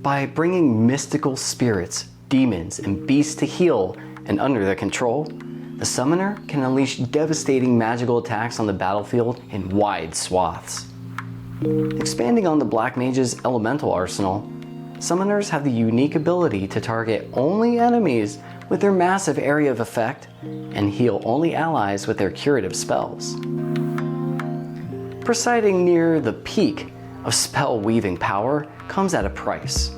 By bringing mystical spirits, demons, and beasts to heal and under their control, the summoner can unleash devastating magical attacks on the battlefield in wide swaths. Expanding on the Black Mage's elemental arsenal, summoners have the unique ability to target only enemies with their massive area of effect and heal only allies with their curative spells. Presiding near the peak of spell weaving power comes at a price,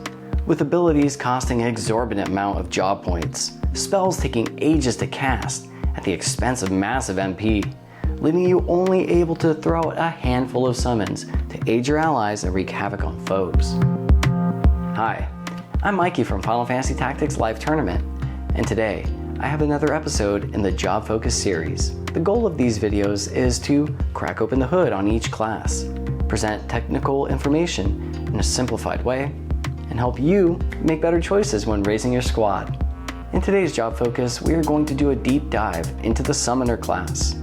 with abilities costing an exorbitant amount of job points, spells taking ages to cast at the expense of massive MP, leaving you only able to throw out a handful of summons to aid your allies and wreak havoc on foes. Hi, I'm Mikey from Final Fantasy Tactics Live Tournament, and today I have another episode in the Job Focus series. The goal of these videos is to crack open the hood on each class, present technical information in a simplified way, and help you make better choices when raising your squad. In today's Job Focus, we are going to do a deep dive into the Summoner class,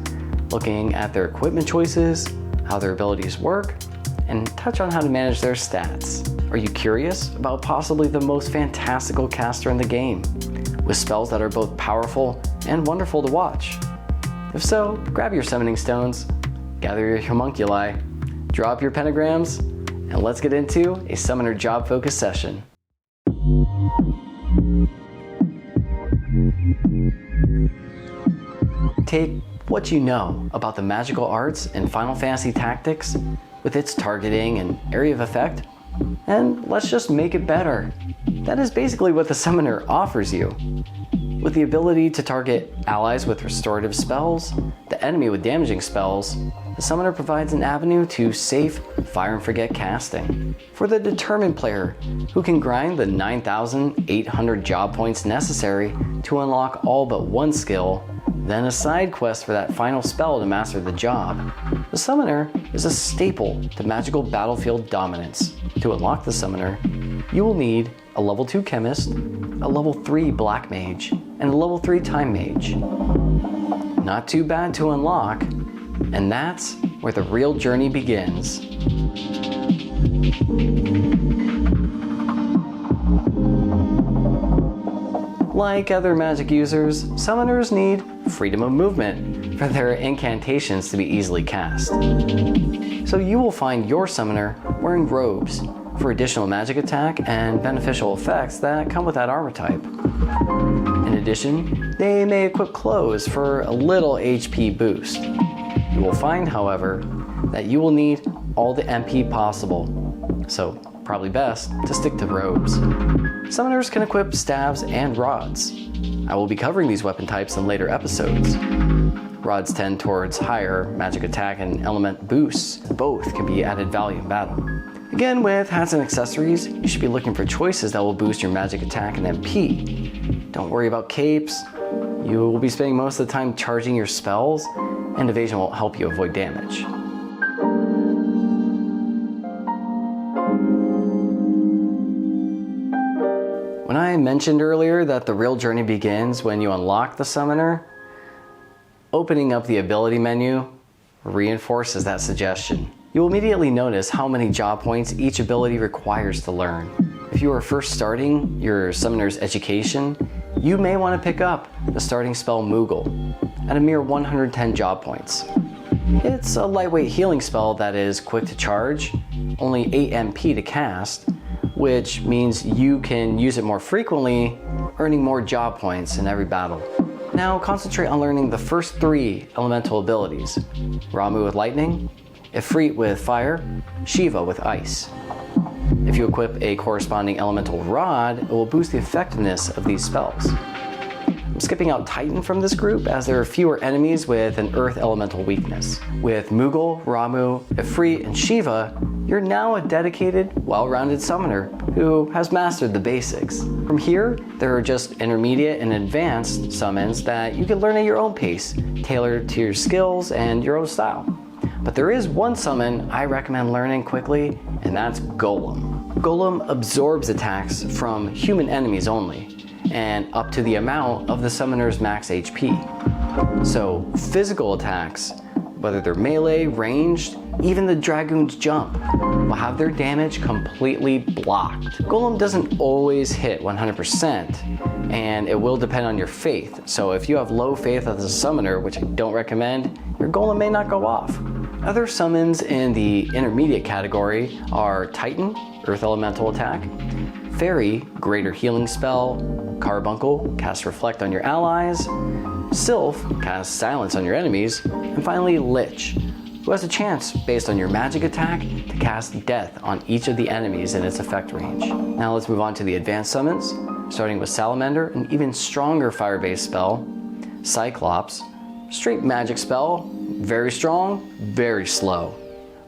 looking at their equipment choices, how their abilities work, and touch on how to manage their stats. Are you curious about possibly the most fantastical caster in the game, with spells that are both powerful and wonderful to watch? If so, grab your summoning stones, gather your homunculi, draw up your pentagrams, and let's get into a Summoner Job Focus session. Take what you know about the magical arts in Final Fantasy Tactics with its targeting and area of effect, and let's just make it better. That is basically what the Summoner offers you. With the ability to target allies with restorative spells, the enemy with damaging spells, the Summoner provides an avenue to safe, fire and forget casting. For the determined player who can grind the 9,800 job points necessary to unlock all but one skill, then a side quest for that final spell to master the job, the Summoner is a staple to magical battlefield dominance. To unlock the Summoner, you will need a level 2 Chemist, a level 3 Black Mage, and a level 3 Time Mage. Not too bad to unlock, and that's where the real journey begins. Like other magic users, summoners need freedom of movement for their incantations to be easily cast. So you will find your summoner wearing robes for additional magic attack and beneficial effects that come with that armor type. In addition, they may equip clothes for a little HP boost. You will find, however, that you will need all the MP possible, so probably best to stick to robes. Summoners can equip staves and rods. I will be covering these weapon types in later episodes. Rods tend towards higher magic attack and element boosts. Both can be added value in battle. Again, with hats and accessories, you should be looking for choices that will boost your magic attack and MP. Don't worry about capes. You will be spending most of the time charging your spells, and evasion will help you avoid damage. When I mentioned earlier that the real journey begins when you unlock the Summoner, opening up the ability menu reinforces that suggestion. You will immediately notice how many job points each ability requires to learn. If you are first starting your Summoner's education, you may want to pick up the starting spell Moogle at a mere 110 job points. It's a lightweight healing spell that is quick to charge, only 8 MP to cast, which means you can use it more frequently, earning more job points in every battle. Now concentrate on learning the first 3 elemental abilities: Ramuh with lightning, Ifrit with fire, Shiva with ice. If you equip a corresponding elemental rod, it will boost the effectiveness of these spells. I'm skipping out Titan from this group as there are fewer enemies with an earth elemental weakness. With Moogle, Ramuh, Ifrit, and Shiva, you're now a dedicated, well-rounded summoner who has mastered the basics. From here, there are just intermediate and advanced summons that you can learn at your own pace, tailored to your skills and your own style. But there is one summon I recommend learning quickly, and that's Golem. Golem absorbs attacks from human enemies only, and up to the amount of the summoner's max HP. So physical attacks whether they're melee, ranged, even the Dragoon's jump, will have their damage completely blocked. Golem doesn't always hit 100%, and it will depend on your faith. So if you have low faith as a summoner, which I don't recommend, your Golem may not go off. Other summons in the intermediate category are Titan, Earth Elemental attack, Fairy, Greater Healing spell, Carbuncle, cast Reflect on your allies, Sylph, cast Silence on your enemies, and finally Lich, who has a chance, based on your magic attack, to cast Death on each of the enemies in its effect range. Now let's move on to the advanced summons, starting with Salamander, an even stronger fire-based spell, Cyclops, straight magic spell, very strong, very slow,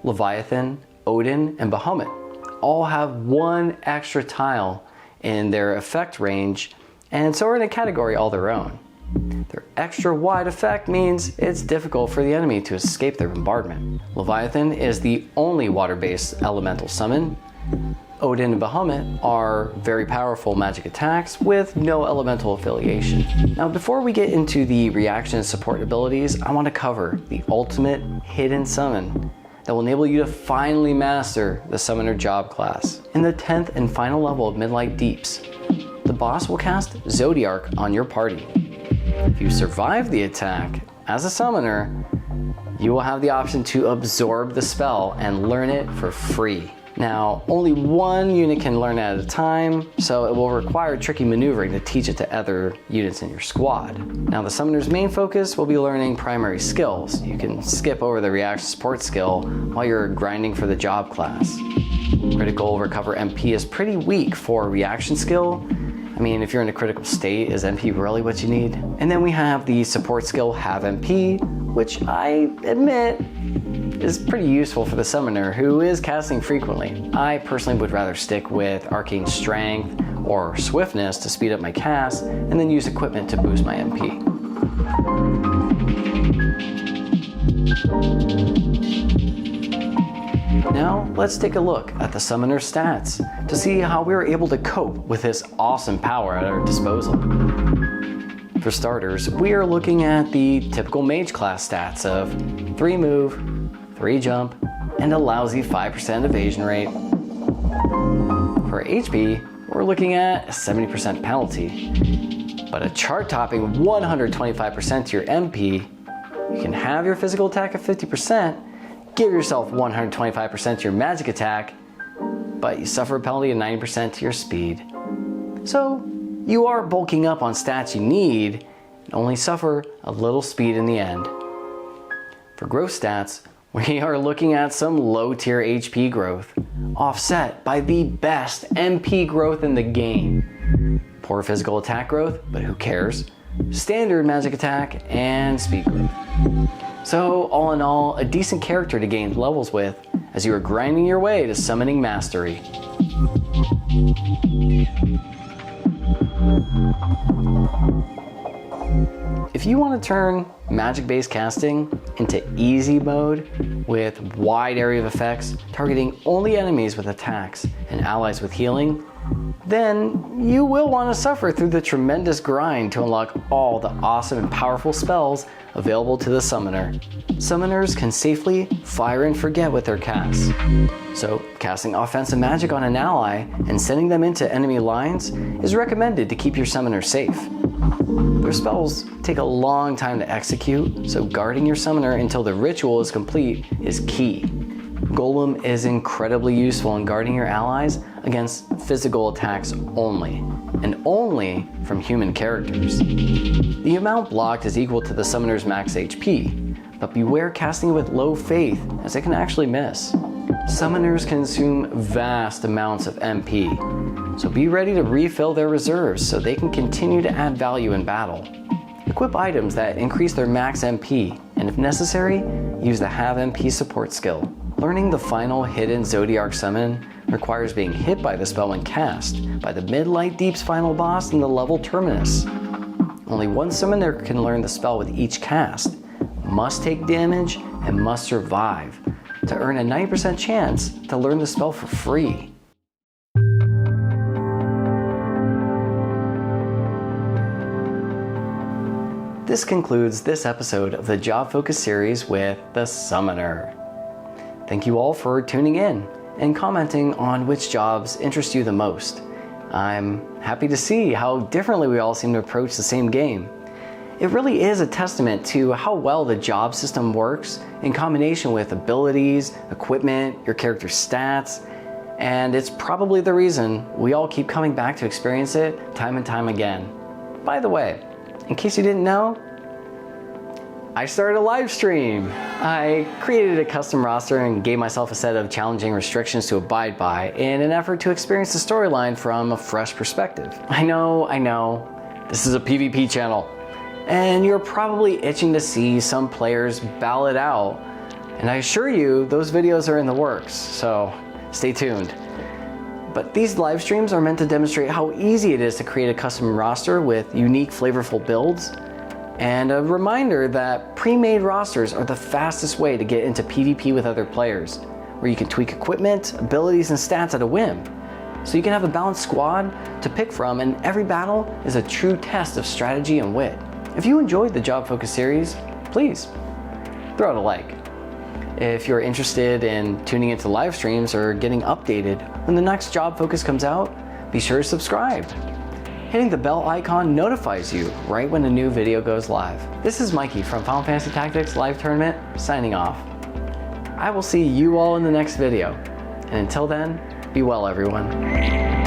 Leviathan, Odin, and Bahamut all have one extra tile in their effect range, and so are in a category all their own. Their extra wide effect means it's difficult for the enemy to escape their bombardment. Leviathan is the only water-based elemental summon. Odin and Bahamut are very powerful magic attacks with no elemental affiliation. Now before we get into the reaction and support abilities, I want to cover the ultimate hidden summon that will enable you to finally master the Summoner job class. In the 10th and final level of Midlight Deeps, the boss will cast Zodiark on your party. If you survive the attack as a summoner, you will have the option to absorb the spell and learn it for free. Now, only one unit can learn at a time, so it will require tricky maneuvering to teach it to other units in your squad. Now, the summoner's main focus will be learning primary skills. You can skip over the reaction support skill while you're grinding for the job class. Critical Recover MP is pretty weak for reaction skill. I mean, if you're in a critical state, is MP really what you need? And then we have the support skill Have MP, which I admit is pretty useful for the summoner who is casting frequently. I personally would rather stick with Arcane Strength or Swiftness to speed up my cast, and then use equipment to boost my MP. Now, let's take a look at the summoner's stats to see how we were able to cope with this awesome power at our disposal. For starters, we are looking at the typical mage class stats of 3 move, 3 jump, and a lousy 5% evasion rate. For HP, we're looking at a 70% penalty, but a chart-topping 125% to your MP. You can have your physical attack at 50%, give yourself 125% to your magic attack, but you suffer a penalty of 90% to your speed. So you are bulking up on stats you need and only suffer a little speed in the end. For growth stats, we are looking at some low tier HP growth, offset by the best MP growth in the game. Poor physical attack growth, but who cares? Standard magic attack and speed growth. So all in all, a decent character to gain levels with as you are grinding your way to summoning mastery. If you want to turn magic-based casting into easy mode with wide area of effects, targeting only enemies with attacks and allies with healing, then you will want to suffer through the tremendous grind to unlock all the awesome and powerful spells available to the summoner. Summoners can safely fire and forget with their casts. So casting offensive magic on an ally and sending them into enemy lines is recommended to keep your summoner safe. Their spells take a long time to execute, so guarding your summoner until the ritual is complete is key. Golem is incredibly useful in guarding your allies against physical attacks only, and only from human characters. The amount blocked is equal to the summoner's max HP, but beware casting with low faith as it can actually miss. Summoners consume vast amounts of MP, so be ready to refill their reserves so they can continue to add value in battle. Equip items that increase their max MP, and if necessary, use the Have MP support skill. Learning the final hidden Zodiark summon requires being hit by the spell when cast by the Midlight Deep's final boss in the level Terminus. Only one summoner can learn the spell with each cast, must take damage, and must survive to earn a 90% chance to learn the spell for free. this concludes this episode of the Job Focus series with the Summoner. Thank you all for tuning in and commenting on which jobs interest you the most. I'm happy to see how differently we all seem to approach the same game. It really is a testament to how well the job system works in combination with abilities, equipment, your character's stats, and it's probably the reason we all keep coming back to experience it time and time again. By the way, in case you didn't know, I started a live stream. I created a custom roster and gave myself a set of challenging restrictions to abide by in an effort to experience the storyline from a fresh perspective. I know, this is a PvP channel, and you're probably itching to see some players battle it out, and I assure you those videos are in the works, so stay tuned. But these live streams are meant to demonstrate how easy it is to create a custom roster with unique, flavorful builds, and a reminder that pre-made rosters are the fastest way to get into PvP with other players, where you can tweak equipment, abilities, and stats at a whim. So you can have a balanced squad to pick from, and every battle is a true test of strategy and wit. If you enjoyed the Job Focus series, please throw out a like. If you're interested in tuning into live streams or getting updated when the next Job Focus comes out, be sure to subscribe. Hitting the bell icon notifies you right when a new video goes live. This is Mikey from Final Fantasy Tactics Live Tournament, signing off. I will see you all in the next video, and until then, be well everyone.